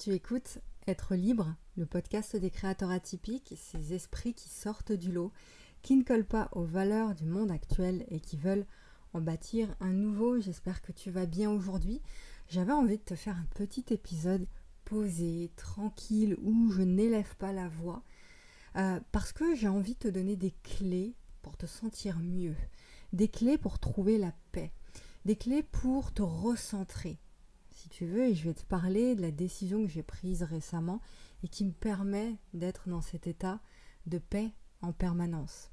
Tu écoutes Être libre, le podcast des créateurs atypiques, ces esprits qui sortent du lot, qui ne collent pas aux valeurs du monde actuel et qui veulent en bâtir un nouveau. J'espère que tu vas bien aujourd'hui. J'avais envie de te faire un petit épisode posé, tranquille, où je n'élève pas la voix, parce que j'ai envie de te donner des clés pour te sentir mieux, des clés pour trouver la paix, des clés pour te recentrer. Si tu veux, et je vais te parler de la décision que j'ai prise récemment et qui me permet d'être dans cet état de paix en permanence.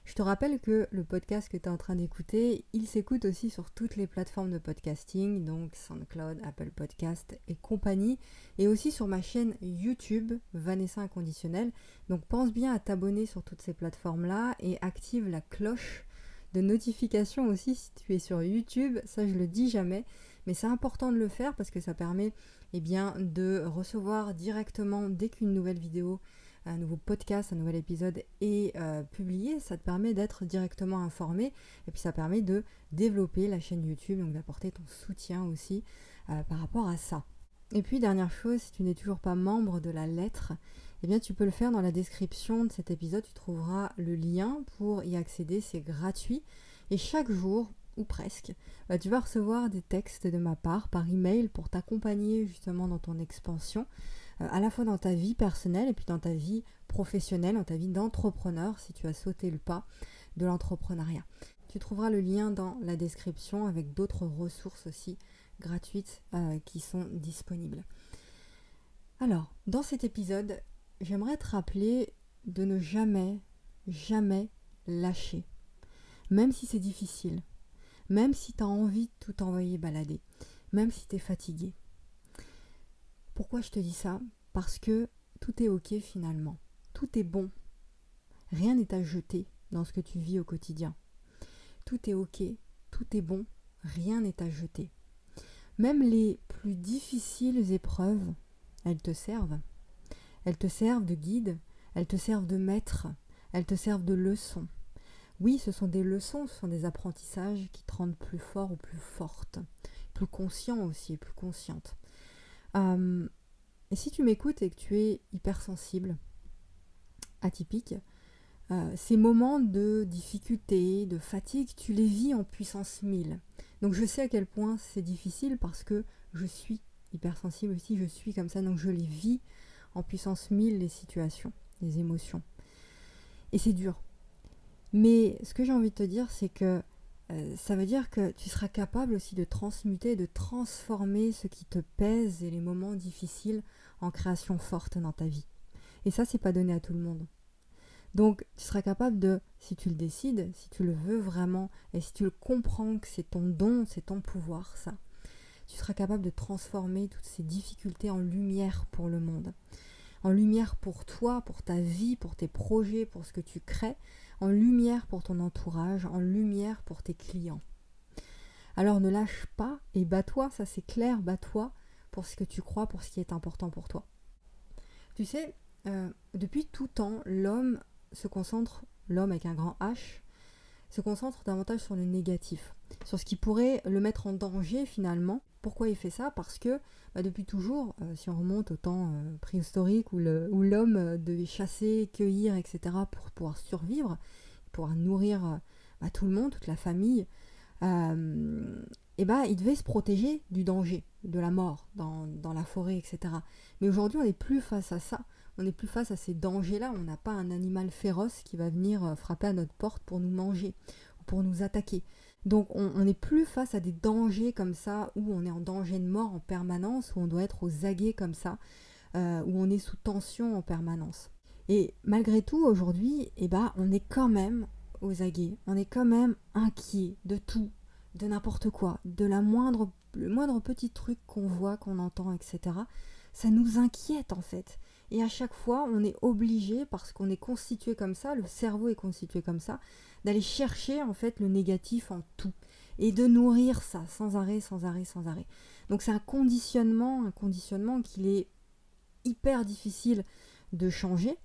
Je te rappelle que le podcast que tu es en train d'écouter, il s'écoute aussi sur toutes les plateformes de podcasting, donc SoundCloud, Apple Podcast et compagnie, et aussi sur ma chaîne YouTube, Vanessa Inconditionnelle. Donc pense bien à t'abonner sur toutes ces plateformes-là et active la cloche de notification aussi si tu es sur YouTube. Ça, je le dis jamais, mais c'est important de le faire parce que ça permet de recevoir directement dès qu'une nouvelle vidéo, un nouveau podcast, un nouvel épisode est publié. Ça te permet d'être directement informé et puis ça permet de développer la chaîne YouTube, donc d'apporter ton soutien aussi par rapport à ça. Et puis dernière chose, si tu n'es toujours pas membre de la lettre, tu peux le faire dans la description de cet épisode. Tu trouveras le lien pour y accéder, c'est gratuit. Et chaque jour, ou presque, tu vas recevoir des textes de ma part par email pour t'accompagner justement dans ton expansion, à la fois dans ta vie personnelle et puis dans ta vie professionnelle, dans ta vie d'entrepreneur, si tu as sauté le pas de l'entrepreneuriat. Tu trouveras le lien dans la description avec d'autres ressources aussi gratuites qui sont disponibles. Alors, dans cet épisode, j'aimerais te rappeler de ne jamais lâcher. Même si c'est difficile, même si tu as envie de tout envoyer balader, même si tu es fatigué. Pourquoi je te dis ça ? Parce que tout est ok finalement. Tout est bon. Rien n'est à jeter dans ce que tu vis au quotidien. Tout est ok, tout est bon, rien n'est à jeter. Même les plus difficiles épreuves, elles te servent. Elles te servent de guide, elles te servent de maître, elles te servent de leçon. Oui, ce sont des leçons, ce sont des apprentissages qui te rendent plus fort ou plus forte, plus conscient aussi, plus consciente. Et si tu m'écoutes et que tu es hypersensible, atypique, ces moments de difficulté, de fatigue, tu les vis en puissance 1000. Donc je sais à quel point c'est difficile parce que je suis hypersensible aussi, je suis comme ça, donc je les vis en puissance 1000 les situations, les émotions. Et c'est dur. Mais ce que j'ai envie de te dire, c'est que ça veut dire que tu seras capable aussi de transmuter, de transformer ce qui te pèse et les moments difficiles en création forte dans ta vie. Et ça, c'est pas donné à tout le monde. Donc, tu seras capable de, si tu le décides, si tu le veux vraiment, et si tu le comprends que c'est ton don, c'est ton pouvoir, ça, tu seras capable de transformer toutes ces difficultés en lumière pour le monde. En lumière pour toi, pour ta vie, pour tes projets, pour ce que tu crées, en lumière pour ton entourage, en lumière pour tes clients. Alors ne lâche pas et bats-toi, ça c'est clair, bats-toi pour ce que tu crois, pour ce qui est important pour toi. Tu sais, depuis tout temps, l'homme avec un grand H, se concentre davantage sur le négatif, sur ce qui pourrait le mettre en danger finalement. Pourquoi il fait ça ? Parce que depuis toujours, si on remonte au temps préhistorique où l'homme devait chasser, cueillir, etc. pour pouvoir survivre, pouvoir nourrir tout le monde, toute la famille, il devait se protéger du danger, de la mort dans la forêt, etc. Mais aujourd'hui, on n'est plus face à ça. On n'est plus face à ces dangers-là. On n'a pas un animal féroce qui va venir frapper à notre porte pour nous manger ou pour nous attaquer. Donc on n'est plus face à des dangers comme ça, où on est en danger de mort en permanence, où on doit être aux aguets comme ça, où on est sous tension en permanence. Et malgré tout, aujourd'hui, on est quand même aux aguets. On est quand même inquiet de tout, de n'importe quoi, de le moindre petit truc qu'on voit, qu'on entend, etc. Ça nous inquiète en fait. Et à chaque fois, on est obligé, parce qu'on est constitué comme ça, le cerveau est constitué comme ça, d'aller chercher en fait le négatif en tout. Et de nourrir ça sans arrêt. Donc c'est un conditionnement qu'il est hyper difficile de changer,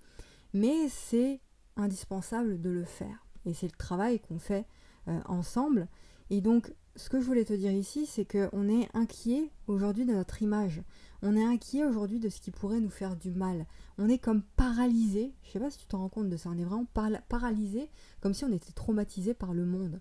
mais c'est indispensable de le faire. Et c'est le travail qu'on fait ensemble. Et donc, ce que je voulais te dire ici, c'est qu'on est inquiet aujourd'hui de notre image. On est inquiet aujourd'hui de ce qui pourrait nous faire du mal. On est comme paralysé. Je sais pas si tu te rends compte de ça. On est vraiment paralysé, comme si on était traumatisé par le monde.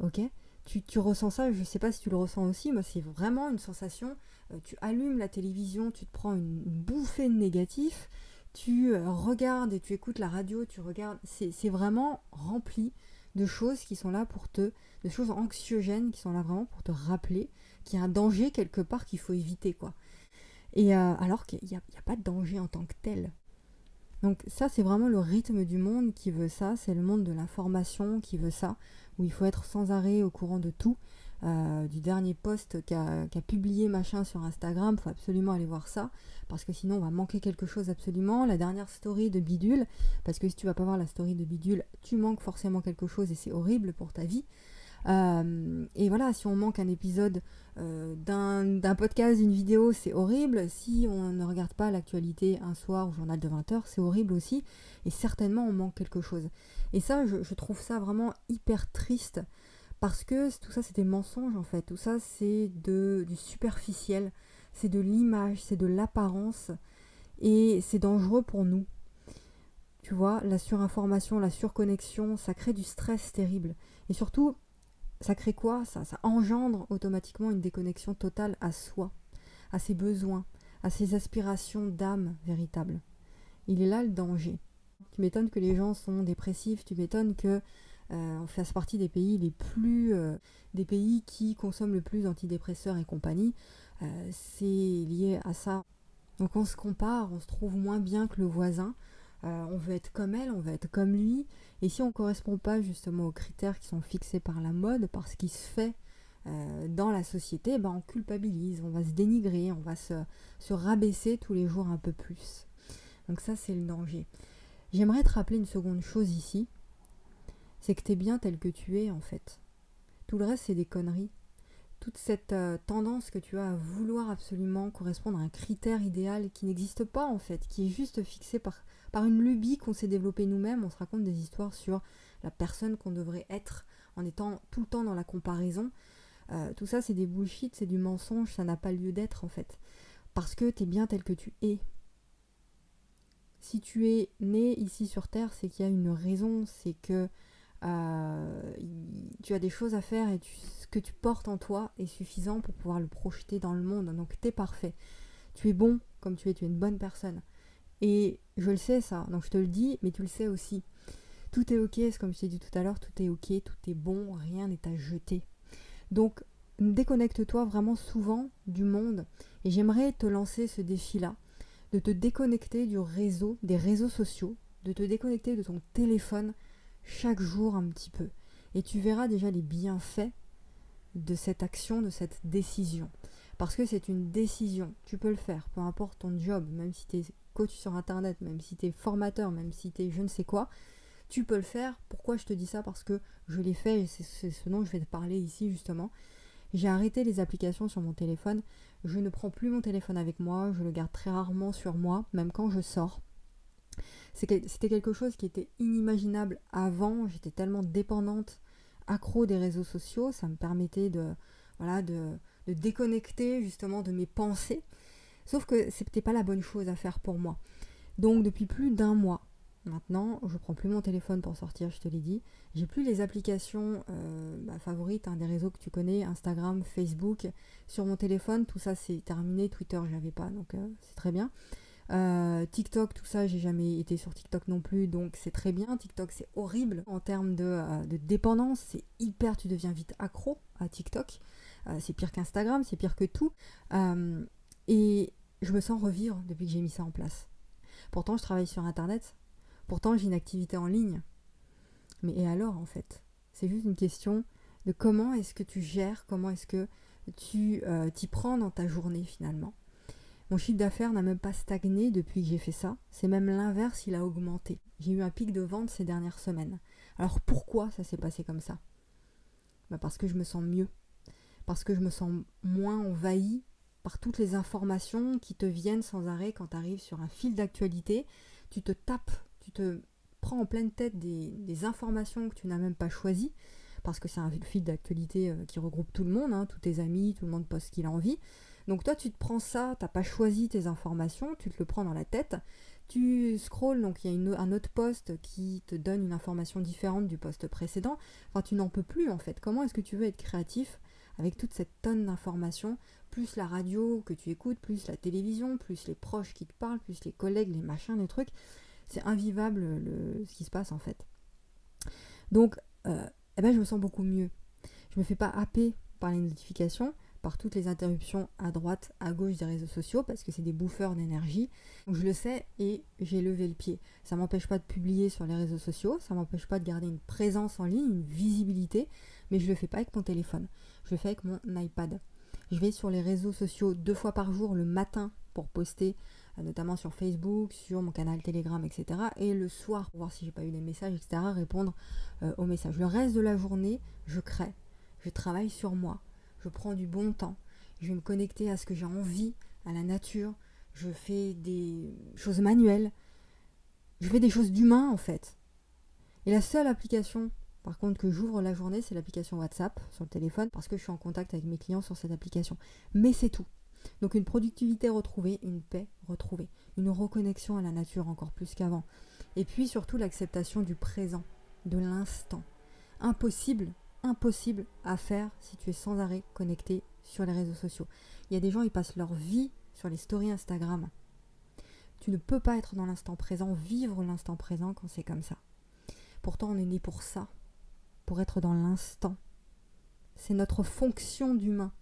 Ok ? Tu ressens ça, je sais pas si tu le ressens aussi. Moi, c'est vraiment une sensation. Tu allumes la télévision, tu te prends une bouffée de négatif. Tu regardes et tu écoutes la radio, tu regardes. C'est vraiment rempli de choses qui sont là de choses anxiogènes qui sont là vraiment pour te rappeler qu'il y a un danger quelque part qu'il faut éviter, quoi. Et alors qu'il n'y a pas de danger en tant que tel. Donc ça, c'est vraiment le rythme du monde qui veut ça, c'est le monde de l'information qui veut ça, où il faut être sans arrêt au courant de tout. Du dernier post qu'a publié machin sur Instagram, il faut absolument aller voir ça, parce que sinon on va manquer quelque chose absolument. La dernière story de Bidule, parce que si tu vas pas voir la story de Bidule, tu manques forcément quelque chose et c'est horrible pour ta vie. Et voilà, si on manque un épisode d'un podcast, d'une vidéo, c'est horrible. Si on ne regarde pas l'actualité un soir au journal de 20h, c'est horrible aussi. Et certainement, on manque quelque chose. Et ça, je trouve ça vraiment hyper triste. Parce que tout ça, c'est des mensonges en fait. Tout ça, c'est du superficiel. C'est de l'image, c'est de l'apparence. Et c'est dangereux pour nous. Tu vois, la surinformation, la surconnexion, ça crée du stress terrible. Et surtout, ça crée quoi ? Ça engendre automatiquement une déconnexion totale à soi, à ses besoins, à ses aspirations d'âme véritable. Il est là le danger. Tu m'étonnes que les gens sont dépressifs, tu m'étonnes que on fasse partie des pays des pays qui consomment le plus d'antidépresseurs et compagnie. C'est lié à ça. Donc on se compare, on se trouve moins bien que le voisin. On veut être comme elle, on veut être comme lui. Et si on ne correspond pas justement aux critères qui sont fixés par la mode, par ce qui se fait dans la société, ben on culpabilise, on va se dénigrer, on va se rabaisser tous les jours un peu plus. Donc ça, c'est le danger. J'aimerais te rappeler une seconde chose ici, c'est que tu es bien tel que tu es en fait. Tout le reste, c'est des conneries. Toute cette tendance que tu as à vouloir absolument correspondre à un critère idéal qui n'existe pas en fait, qui est juste fixé par une lubie qu'on s'est développée nous-mêmes. On se raconte des histoires sur la personne qu'on devrait être en étant tout le temps dans la comparaison. Tout ça, c'est des bullshit, c'est du mensonge, ça n'a pas lieu d'être en fait. Parce que tu es bien tel que tu es. Si tu es né ici sur Terre, c'est qu'il y a une raison, c'est que tu as des choses à faire et ce que tu portes en toi est suffisant pour pouvoir le projeter dans le monde. Donc t'es parfait. Tu es bon comme tu es une bonne personne. Et je le sais ça, donc je te le dis, mais tu le sais aussi. Tout est ok, c'est comme je t'ai dit tout à l'heure, tout est ok, tout est bon, rien n'est à jeter. Donc déconnecte-toi vraiment souvent du monde. Et j'aimerais te lancer ce défi-là, de te déconnecter du réseau, des réseaux sociaux, de te déconnecter de ton téléphone chaque jour un petit peu. Et tu verras déjà les bienfaits de cette action, de cette décision. Parce que c'est une décision. Tu peux le faire, peu importe ton job, même si tu es coach sur internet, même si tu es formateur, même si tu es je ne sais quoi, tu peux le faire. Pourquoi je te dis ça ? Parce que je l'ai fait et c'est ce dont je vais te parler ici justement. J'ai arrêté les applications sur mon téléphone. Je ne prends plus mon téléphone avec moi, je le garde très rarement sur moi, même quand je sors. C'était quelque chose qui était inimaginable avant. J'étais tellement dépendante, accro des réseaux sociaux. Ça me permettait de déconnecter justement de mes pensées. Sauf que c'était pas la bonne chose à faire pour moi. Donc depuis plus d'un mois, maintenant, je prends plus mon téléphone pour sortir, je te l'ai dit. J'ai plus les applications favorites, des réseaux que tu connais, Instagram, Facebook. Sur mon téléphone, tout ça c'est terminé. Twitter, j'avais pas, donc c'est très bien. TikTok, tout ça, j'ai jamais été sur TikTok non plus, donc c'est très bien. TikTok, c'est horrible en termes de dépendance, c'est hyper, tu deviens vite accro à TikTok. C'est pire qu'Instagram, c'est pire que tout. Et je me sens revivre depuis que j'ai mis ça en place. Pourtant, je travaille sur Internet. Pourtant, j'ai une activité en ligne. Mais et alors, en fait ? C'est juste une question de comment est-ce que tu gères, comment est-ce que tu t'y prends dans ta journée, finalement. Mon chiffre d'affaires n'a même pas stagné depuis que j'ai fait ça. C'est même l'inverse, il a augmenté. J'ai eu un pic de vente ces dernières semaines. Alors pourquoi ça s'est passé comme ça ? Parce que je me sens mieux. Parce que je me sens moins envahie par toutes les informations qui te viennent sans arrêt quand tu arrives sur un fil d'actualité. Tu te prends en pleine tête des informations que tu n'as même pas choisies. parce que c'est un fil d'actualité qui regroupe tout le monde, hein, tous tes amis, tout le monde poste ce qu'il a envie. Donc toi, tu te prends ça, t'as pas choisi tes informations, tu te le prends dans la tête, tu scrolles, donc il y a un autre post qui te donne une information différente du post précédent. Enfin, tu n'en peux plus en fait. Comment est-ce que tu veux être créatif avec toute cette tonne d'informations, plus la radio que tu écoutes, plus la télévision, plus les proches qui te parlent, plus les collègues, les machins, les trucs. C'est invivable ce qui se passe en fait. Donc, je me sens beaucoup mieux. Je me fais pas happer par les notifications, par toutes les interruptions à droite, à gauche des réseaux sociaux, parce que c'est des bouffeurs d'énergie. Donc je le sais et j'ai levé le pied. Ça m'empêche pas de publier sur les réseaux sociaux, ça m'empêche pas de garder une présence en ligne, une visibilité, mais je le fais pas avec mon téléphone. Je le fais avec mon iPad. Je vais sur les réseaux sociaux 2 fois par jour le matin pour poster, notamment sur Facebook, sur mon canal Telegram, etc. Et le soir, pour voir si j'ai pas eu des messages, etc., répondre aux messages. Le reste de la journée, je crée. Je travaille sur moi. Je prends du bon temps. Je vais me connecter à ce que j'ai envie, à la nature. Je fais des choses manuelles. Je fais des choses d'humain, en fait. Et la seule application, par contre, que j'ouvre la journée, c'est l'application WhatsApp sur le téléphone, parce que je suis en contact avec mes clients sur cette application. Mais c'est tout. Donc une productivité retrouvée, une paix retrouvée, une reconnexion à la nature encore plus qu'avant. Et puis surtout l'acceptation du présent, de l'instant. Impossible à faire si tu es sans arrêt connecté sur les réseaux sociaux. Il y a des gens, ils passent leur vie sur les stories Instagram. Tu ne peux pas être dans l'instant présent, vivre l'instant présent quand c'est comme ça. Pourtant, on est né pour ça, pour être dans l'instant. C'est notre fonction d'humain.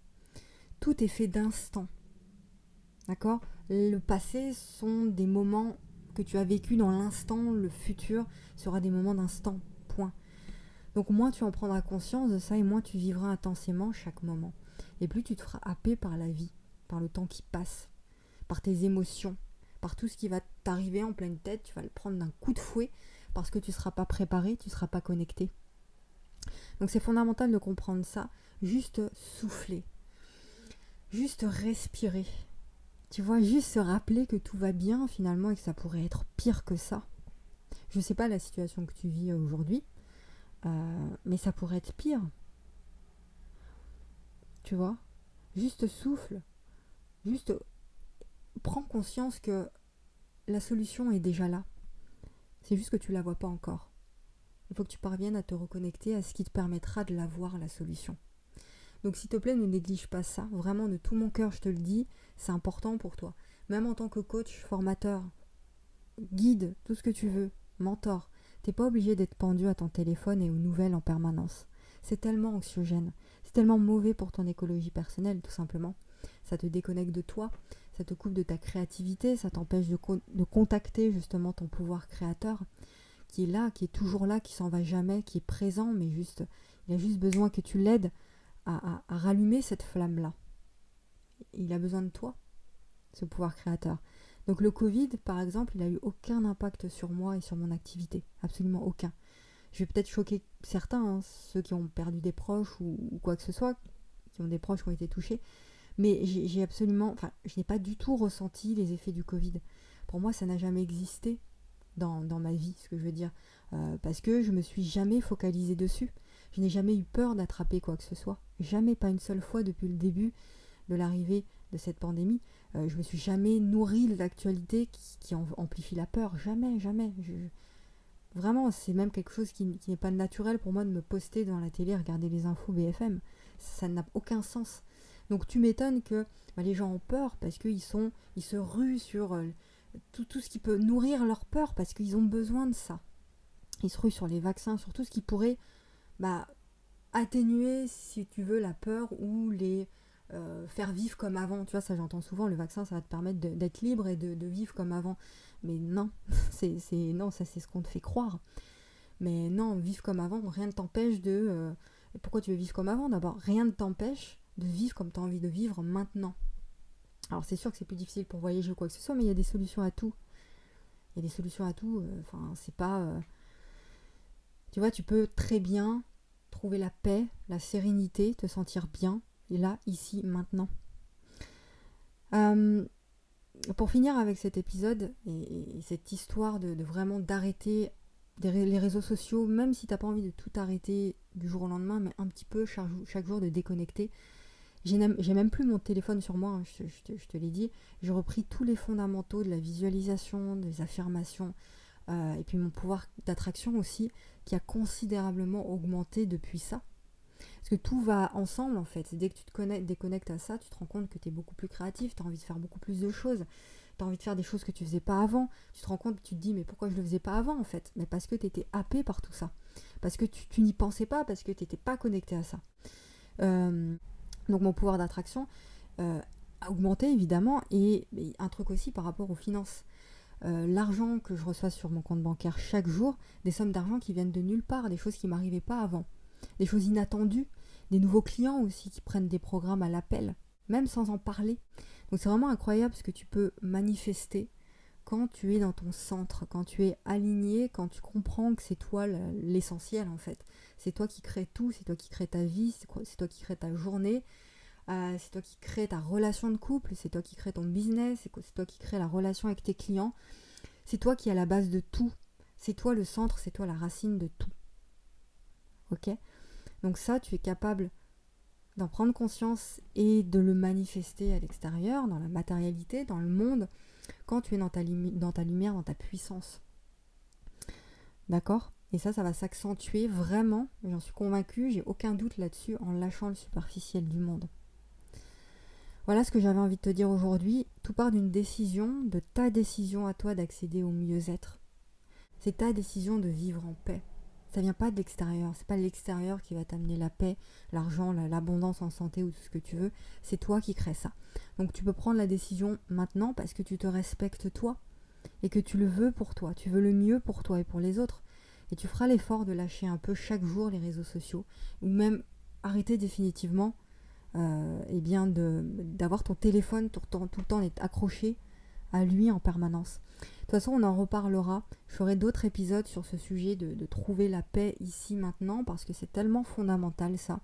Tout est fait d'instants. D'accord ? Le passé sont des moments que tu as vécu dans l'instant, le futur sera des moments d'instant. Point. Donc moins tu en prendras conscience de ça et moins tu vivras intensément chaque moment. Et plus tu te feras happer par la vie, par le temps qui passe, par tes émotions, par tout ce qui va t'arriver en pleine tête, tu vas le prendre d'un coup de fouet parce que tu ne seras pas préparé, tu ne seras pas connecté. Donc c'est fondamental de comprendre ça, juste souffler, juste respirer. Tu vois, juste se rappeler que tout va bien finalement et que ça pourrait être pire que ça. Je ne sais pas la situation que tu vis aujourd'hui, mais ça pourrait être pire. Tu vois ? Juste souffle. Juste prends conscience que la solution est déjà là. C'est juste que tu ne la vois pas encore. Il faut que tu parviennes à te reconnecter à ce qui te permettra de la voir, la solution. Donc s'il te plaît, ne néglige pas ça. Vraiment, de tout mon cœur, je te le dis, c'est important pour toi. Même en tant que coach, formateur, guide, tout ce que tu veux, mentor, t'es pas obligé d'être pendu à ton téléphone et aux nouvelles en permanence. C'est tellement anxiogène. C'est tellement mauvais pour ton écologie personnelle, tout simplement. Ça te déconnecte de toi, ça te coupe de ta créativité, ça t'empêche de contacter justement ton pouvoir créateur, qui est là, qui est toujours là, qui s'en va jamais, qui est présent, mais juste, il a juste besoin que tu l'aides à rallumer cette flamme-là. Il a besoin de toi, ce pouvoir créateur. Donc le Covid, par exemple, il n'a eu aucun impact sur moi et sur mon activité. Absolument aucun. Je vais peut-être choquer certains, hein, ceux qui ont perdu des proches ou quoi que ce soit, qui ont des proches qui ont été touchés. Mais je n'ai pas du tout ressenti les effets du Covid. Pour moi, ça n'a jamais existé dans ma vie, ce que je veux dire. Parce que je me suis jamais focalisée dessus. Je n'ai jamais eu peur d'attraper quoi que ce soit. Jamais, pas une seule fois depuis le début de l'arrivée de cette pandémie. Je me suis jamais nourrie de l'actualité qui amplifie la peur. Jamais. Vraiment, c'est même quelque chose qui n'est pas naturel pour moi de me poster devant la télé, regarder les infos BFM. Ça n'a aucun sens. Donc tu m'étonnes que les gens ont peur parce qu'ils se ruent sur tout ce qui peut nourrir leur peur parce qu'ils ont besoin de ça. Ils se ruent sur les vaccins, sur tout ce qui pourrait atténuer, si tu veux, la peur ou les faire vivre comme avant. Tu vois, ça j'entends souvent, le vaccin ça va te permettre d'être libre et de vivre comme avant. Mais non, non, ça c'est ce qu'on te fait croire. Mais non, vivre comme avant, rien ne t'empêche de... pourquoi tu veux vivre comme avant ? D'abord, rien ne t'empêche de vivre comme tu as envie de vivre maintenant. Alors c'est sûr que c'est plus difficile pour voyager ou quoi que ce soit, mais il y a des solutions à tout. Il y a des solutions à tout. C'est pas... Tu vois, tu peux très bien trouver la paix, la sérénité, te sentir bien, et là, ici, maintenant. Pour finir avec cet épisode et cette histoire de vraiment d'arrêter les réseaux sociaux, même si tu n'as pas envie de tout arrêter du jour au lendemain, mais un petit peu chaque jour de déconnecter. J'ai même plus mon téléphone sur moi, hein, je te l'ai dit. J'ai repris tous les fondamentaux de la visualisation, des affirmations, et puis mon pouvoir d'attraction aussi, qui a considérablement augmenté depuis ça. Parce que tout va ensemble en fait. Dès que tu te déconnectes à ça, tu te rends compte que tu es beaucoup plus créatif, tu as envie de faire beaucoup plus de choses. Tu as envie de faire des choses que tu faisais pas avant. Tu te rends compte, tu te dis mais pourquoi je le faisais pas avant en fait? Mais parce que tu étais happé par tout ça. Parce que tu n'y pensais pas, parce que tu n'étais pas connecté à ça. Donc mon pouvoir d'attraction a augmenté évidemment. Et un truc aussi par rapport aux finances. L'argent que je reçois sur mon compte bancaire chaque jour, des sommes d'argent qui viennent de nulle part, des choses qui ne m'arrivaient pas avant. Des choses inattendues, des nouveaux clients aussi qui prennent des programmes à l'appel, même sans en parler. Donc c'est vraiment incroyable ce que tu peux manifester quand tu es dans ton centre, quand tu es aligné, quand tu comprends que c'est toi l'essentiel en fait. C'est toi qui crée tout, c'est toi qui crée ta vie, c'est toi qui crée ta journée, c'est toi qui crée ta relation de couple, c'est toi qui crée ton business, c'est toi qui crée la relation avec tes clients. C'est toi qui es à la base de tout. C'est toi le centre, c'est toi la racine de tout. Ok ? Donc ça, tu es capable d'en prendre conscience et de le manifester à l'extérieur, dans la matérialité, dans le monde, quand tu es dans ta lumière, dans ta puissance. D'accord ? Et ça va s'accentuer vraiment, j'en suis convaincue, j'ai aucun doute là-dessus, en lâchant le superficiel du monde. Voilà ce que j'avais envie de te dire aujourd'hui. Tout part d'une décision, de ta décision à toi d'accéder au mieux-être. C'est ta décision de vivre en paix. Ça vient pas de l'extérieur, c'est pas l'extérieur qui va t'amener la paix, l'argent, l'abondance en santé ou tout ce que tu veux, c'est toi qui crée ça. Donc tu peux prendre la décision maintenant parce que tu te respectes toi et que tu le veux pour toi, tu veux le mieux pour toi et pour les autres. Et tu feras l'effort de lâcher un peu chaque jour les réseaux sociaux ou même arrêter définitivement d'avoir ton téléphone tout le temps d'être accroché à lui en permanence. De toute façon, on en reparlera. Je ferai d'autres épisodes sur ce sujet de trouver la paix ici maintenant parce que c'est tellement fondamental ça.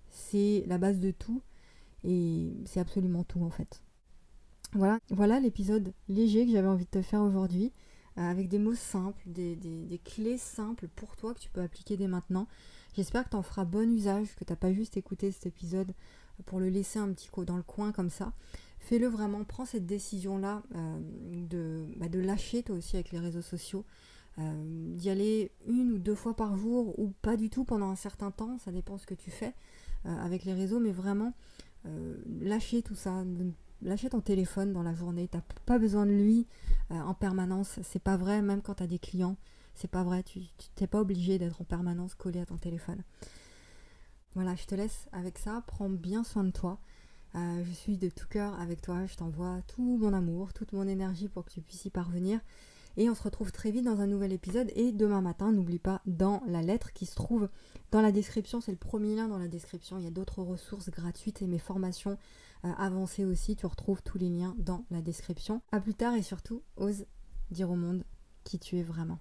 C'est la base de tout et c'est absolument tout en fait. Voilà l'épisode léger que j'avais envie de te faire aujourd'hui avec des mots simples, des clés simples pour toi que tu peux appliquer dès maintenant. J'espère que tu en feras bon usage, que tu n'as pas juste écouté cet épisode pour le laisser un petit coup dans le coin comme ça. Fais-le vraiment, prends cette décision-là de lâcher toi aussi avec les réseaux sociaux, d'y aller 1 ou 2 fois par jour ou pas du tout pendant un certain temps, ça dépend ce que tu fais avec les réseaux, mais vraiment lâcher tout ça, lâcher ton téléphone dans la journée, t'as pas besoin de lui en permanence, c'est pas vrai, même quand t'as des clients, c'est pas vrai, tu t'es pas obligé d'être en permanence collé à ton téléphone. Voilà, je te laisse avec ça, prends bien soin de toi. Je suis de tout cœur avec toi, je t'envoie tout mon amour, toute mon énergie pour que tu puisses y parvenir. Et on se retrouve très vite dans un nouvel épisode. Et demain matin, n'oublie pas, dans la lettre qui se trouve dans la description, c'est le premier lien dans la description. Il y a d'autres ressources gratuites et mes formations avancées aussi. Tu retrouves tous les liens dans la description. À plus tard et surtout, ose dire au monde qui tu es vraiment.